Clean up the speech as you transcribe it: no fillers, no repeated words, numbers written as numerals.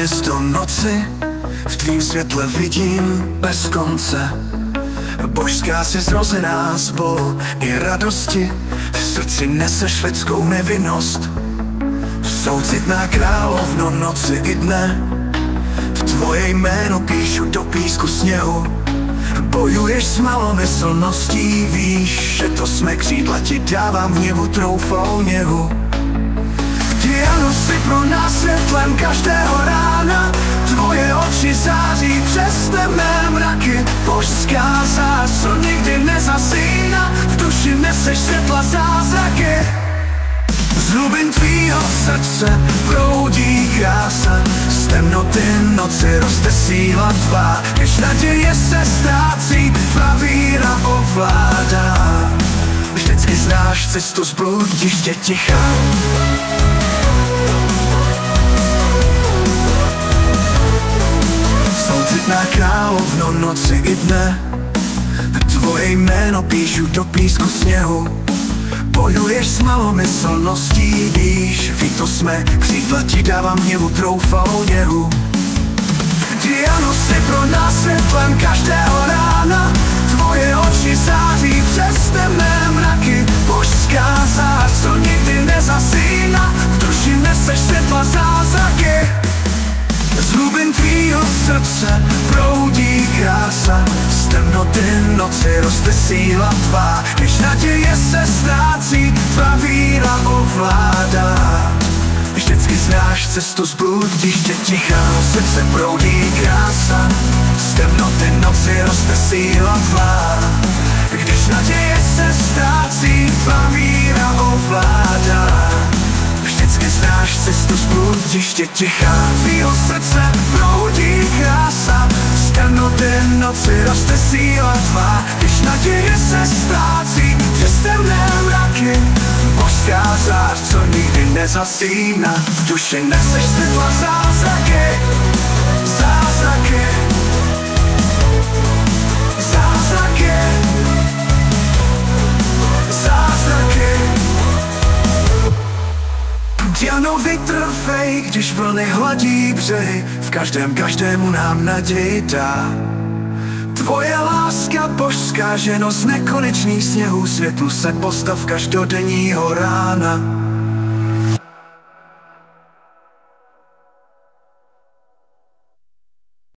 hvězdo noci, v tvým světle vidím bez konce. Božská jsi zrozená z bolu i radosti, v srdci neseš lidskou nevinnost. Soucitná královno noci i dne, v tvoje jméno píšu do písku sněhu. Bojuješ s malomyslností, víš, že to jsme křídla ti dávám hněvu troufou něhu. Ty ano, jsi pro nás světlem každého rána, tvoje oči září přes temné mraky. Božská zář, co nikdy nezasíná, v duši neseš světla zázraky. Z hlubin tvýho srdce proudí krása, z temnoty noci roste síla tvá. Když naděje se ztrácí, tvá víra ovládá. Vždycky znáš cestu z bludiště ticha. Soucitná královno noci i dne, tvoje jméno píšu do písku sněhu. Bojuješ s malomyslností, víš, ví to jsme, křídla ti dávám hněvu troufou něhu. Ty ano, jsi pro nás světlem každého rána, tvoje oči září přes temné mraky. Božská zář, co nikdy nezasíná, v duši neseš světla zázraky. Z hlubin tvýho srdce proudí krása, z temnoty noci roste síla tvá. Když naděje se ztrácí, tvá víra ovládá. Vždycky znáš cestu z bludiště ticha. Srdce proudí krása, z temnoty noci roste síla tvá. Když naděje se ztrácí, tvá víra ovládá. Vždycky znáš cestu z bludiště ticha. Tvýho srdce proudí krása, z temnoty noci roste síla tvá. Když naděje se ztrácí přes temné mraky, božská zář, co nikdy nezasíná, v duši neseš světla zázraky. Zázraky, zázraky, zázraky. Diano, vytrvej, když vlny hladí břehy, v každému nám naději dá. Tvoje láska božská, ženo z nekonečných sněhů, světlu se postav každodenního rána.